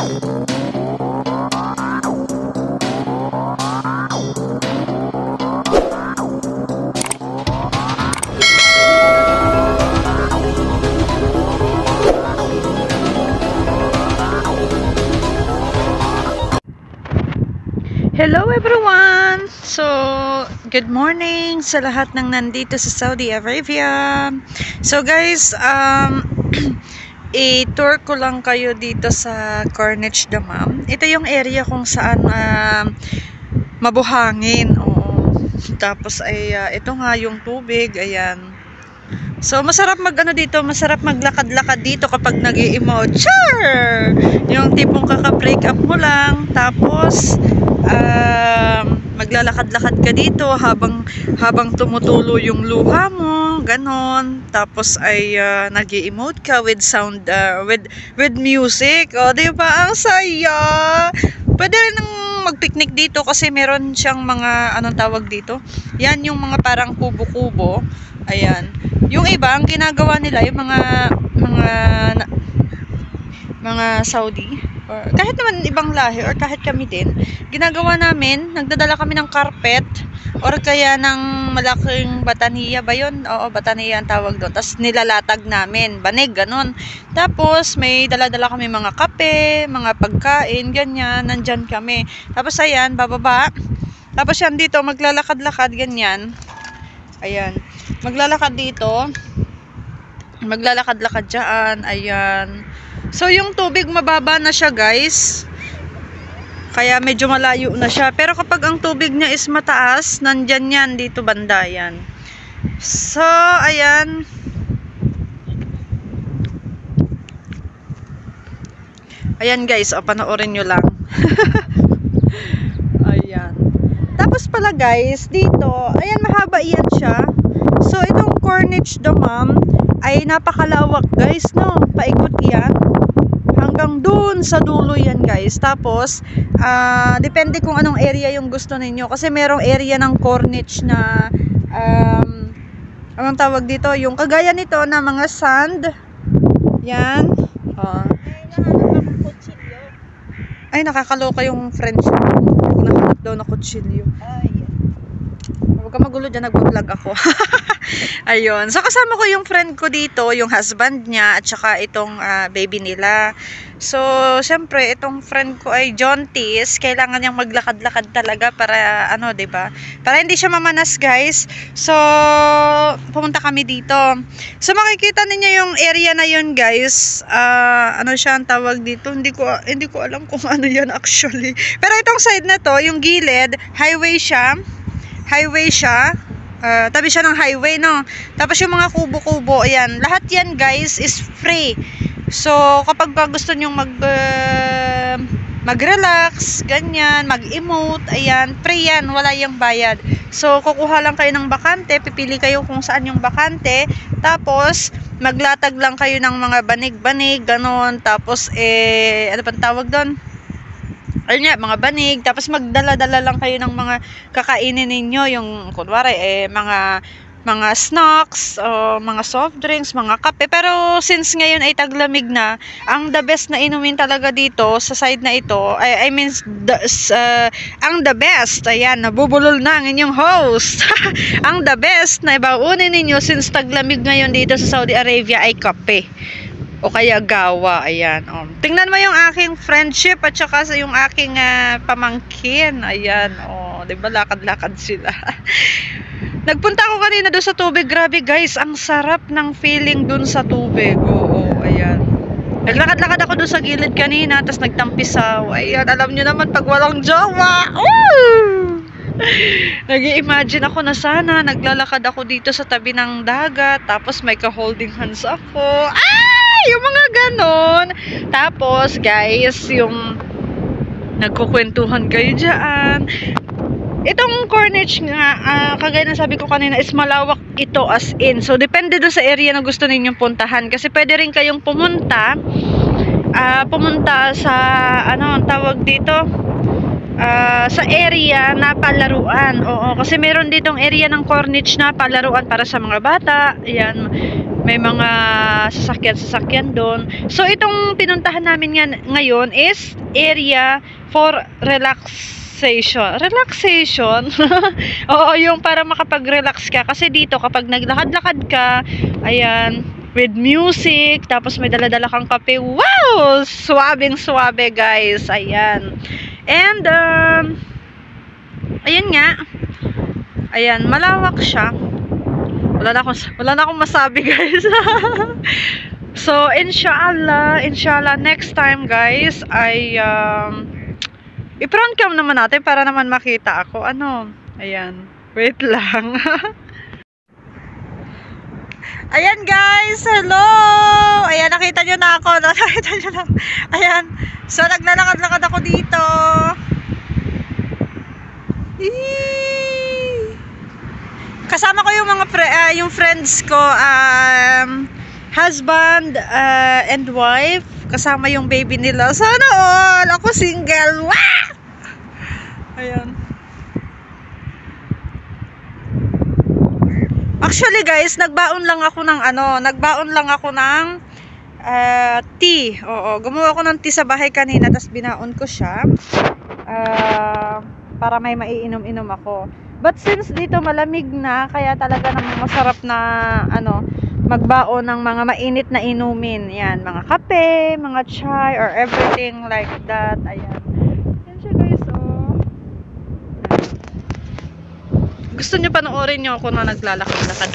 Hello everyone! So, good morning sa lahat ng nandito sa Saudi Arabia. So guys, i-tour ko lang kayo dito sa Corniche Dammam. Ito yung area kung saan mabuhangin. Tapos ay ito nga yung tubig, ayan. So masarap dito, masarap maglakad-lakad dito kapag nag-i-emote. Char! Yung tipong kaka-break up mo lang, tapos maglalakad-lakad ka dito habang tumutulo yung luha mo, ganon. Tapos ay nag-i-emote ka with sound, with music. O, di ba? Ang saya! Pwede rin mag-picnic dito kasi meron siyang mga, anong tawag dito? Yan yung mga parang kubo-kubo. Ayan. Yung iba, ang ginagawa nila, yung mga Saudi, or kahit naman ibang lahi, or kahit kami din, ginagawa namin, nagdadala kami ng carpet, or kaya ng malaking bataniya ba yun? Oo, bataniya ang tawag doon. Tapos nilalatag namin, banig, ganun. Tapos may dala-dala kami mga kape, mga pagkain, ganyan, nandyan kami. Tapos ayan, bababa. Tapos yan dito, maglalakad-lakad, ganyan. Ayan. Maglalakad dito. Maglalakad-lakad dyan. Ayan. So, yung tubig mababa na siya, guys. Kaya medyo malayo na siya. Pero kapag ang tubig niya is mataas, nandyan yan, dito banda yan. So, ayan. Ayan, guys. O, panoorin nyo lang. Ayan. Tapos pala, guys, dito, ayan, mahaba yan siya. So, itong Corniche Dammam ay napakalawak, guys, no? Paikot yan. Hanggang dun sa dulo yan, guys. Tapos, depende kung anong area yung gusto ninyo. Kasi merong area ng Corniche na, anong tawag dito? Yung kagaya nito na mga sand. Yan. Ay, nakakaloka yung French. Nahanap daw na kutsilyo. Huwag ka magulo dyan, nagbablog ako. Ayun. So, kasama ko yung friend ko dito, yung husband niya, at saka itong baby nila. So, syempre, itong friend ko ay jaunties. Kailangan niyang maglakad-lakad talaga para, diba? Para hindi siya mamanas, guys. So, pumunta kami dito. So, makikita ninyo yung area na yun, guys. Ano siya ang tawag dito? Hindi ko alam kung ano yan actually. Pero itong side na to, yung gilid, highway siya. Tabi siya ng highway, no? Tapos yung mga kubo-kubo, ayan. Lahat yan, guys, is free. So, kapag gusto nyong mag-relax, ganyan, mag-emote, ayan, free yan, wala yung bayad. So, kukuha lang kayo ng bakante, pipili kayo kung saan yung bakante, tapos, maglatag lang kayo ng mga banig-banig, ganon. Tapos, ano pang tawag doon? Ayun nga, mga banig, tapos magdala-dala lang kayo ng mga kakainin ninyo, yung kunwari, mga snacks, mga soft drinks, mga kape. Pero since ngayon ay taglamig na, ang the best na inumin talaga dito, sa side na ito, ang the best, ayan, nabubulol na ang inyong host. Ang the best na ibaunin ninyo since taglamig ngayon dito sa Saudi Arabia ay kape. O kaya gawa, ayan. Tingnan mo yung aking friendship at saka yung aking pamangkin. Ayan, diba lakad-lakad sila. Nagpunta ako kanina doon sa tubig. Grabe, guys, ang sarap ng feeling doon sa tubig. Ayan. Naglakad-lakad ako doon sa gilid kanina, tapos nagtampisaw. Ayan, alam nyo naman pag walang jowa. Nag-i-imagine ako na sana naglalakad ako dito sa tabi ng dagat, tapos may ka-holding hands ako. Yung mga ganon. Tapos, guys, yung nagkukwentuhan kayo dyan. Itong Corniche nga, kagaya na sabi ko kanina, is malawak ito as in. So, depende doon sa area na gusto ninyong puntahan. Kasi pwede rin kayong pumunta sa, ang tawag dito? Sa area na palaruan. Oo, kasi meron ditong area ng Corniche na palaruan para sa mga bata. Ayan. may mga sasakyan doon. So itong pinuntahan namin ngayon is area for relaxation. Oo, yung para makapag-relax ka kasi dito kapag naglakad-lakad ka, ayan, with music, tapos may dala-dala kang kape. Wow! Suwabing-suwabe, guys. Ayan. And ayan nga. Ayan, malawak siya. Wala na akong masabi, guys. So, inshallah, next time, guys, ay i-front cam naman natin para naman makita ako. Ano? Ayan. Wait lang. Ayan, guys. Hello! Ayan, nakita nyo na ako. No? Nakita nyo na. Ayan. So, naglalakad-lakad ako dito. Kasama ko yung mga yung friends ko, husband and wife, kasama yung baby nila. Sana all ako single. Wah! Ayan. Actually, guys, nagbaon lang ako ng tea. Oo, gumawa ako ng tea sa bahay kanina, tapos binaon ko siya para may maiinom-inom ako. But since dito malamig na, kaya talaga namang masarap na magbaon ng mga mainit na inumin. Yan, mga kape, mga chai, or everything like that. Ayan. Yan siya, guys, oh. Gusto nyo panoorin nyo ako na naglalakad-lakad.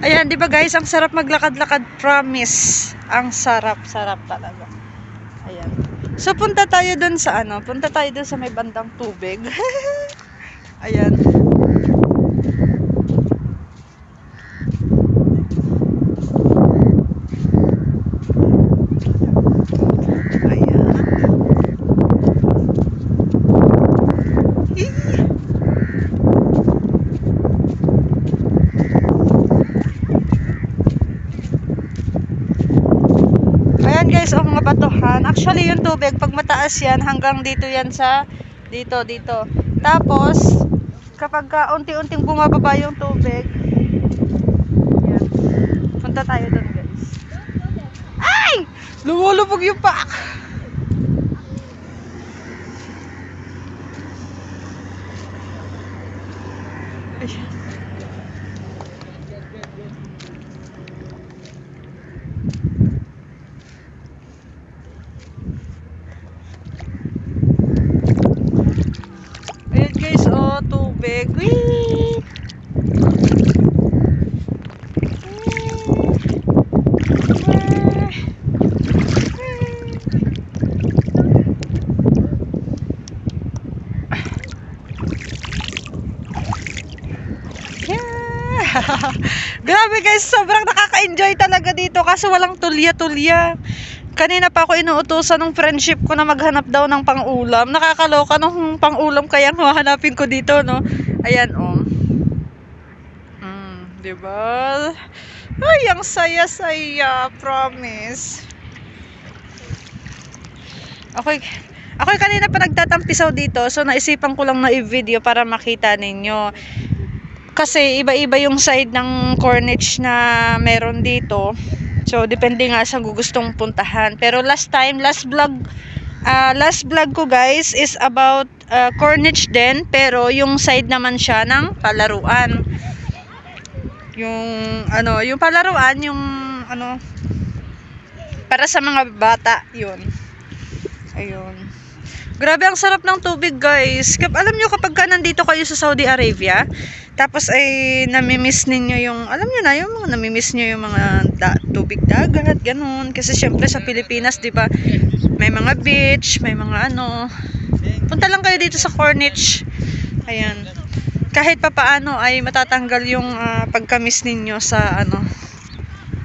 Ayan, di ba guys, ang sarap maglakad-lakad, promise. Ang sarap-sarap talaga. Ayan. So punta tayo dun sa may bandang tubig. Ayan. Guys, mga batuhan. Actually, yung tubig, pag mataas yan, hanggang dito yan sa dito. Tapos, kapag unti-unting bumababa yung tubig, yan. Punta tayo doon, guys. Ay! Lumulubog yung paak! Ayan. Guys, oh, tubig. Whee! Grabe guys, sobrang nakaka-enjoy talaga dito kasi walang tulya-tulya. Kanina pa ako inuutosan ng friendship ko na maghanap daw ng pang-ulam. Nakakaloka nung pang-ulam kaya hahanapin ko dito, no? Ayan, oh. Diba? Ay, ang saya-saya, promise. Ako kanina pa nagtatampisaw dito, so naisipan ko lang na i-video para makita ninyo. Kasi iba-iba yung side ng Corniche na meron dito. So, depende nga sa gustong puntahan. Pero last vlog ko guys is about Corniche din. Pero yung side naman siya ng palaruan. Yung palaruan, para sa mga bata, yun. Ayun. Grabe, ang sarap ng tubig guys. Alam nyo kapag nandito kayo sa Saudi Arabia, tapos ay namimiss ninyo yung, alam nyo na, yung mga namimiss nyo yung mga tubig dagat, ganun. Kasi syempre sa Pilipinas, di ba, may mga beach, may mga punta lang kayo dito sa Corniche. Ayan. Kahit papaano ay matatanggal yung pagkamis ninyo sa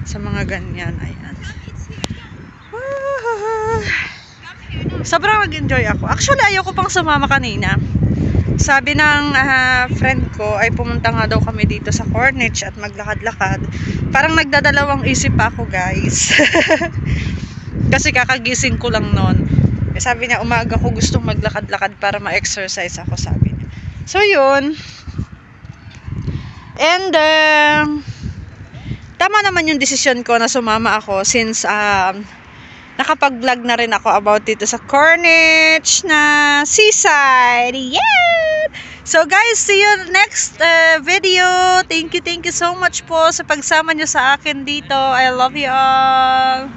sa mga ganyan. Ayan. Sobrang nag-enjoy ako. Actually, ayoko pang sumama kanina. Sabi ng friend ko ay pumunta nga daw kami dito sa Corniche at maglakad-lakad. Parang nagdadalawang isip pa ako, guys. Kasi kakagising ko lang noon. Sabi niya, umaga ko gustong maglakad-lakad para ma-exercise ako, sabi niya. So, yun. And, tama naman yung desisyon ko na sumama ako since, nakapag-vlog na rin ako about dito sa Corniche na seaside. Yeah! So guys, see you next video. Thank you so much po sa pagsama nyo sa akin dito. I love you all.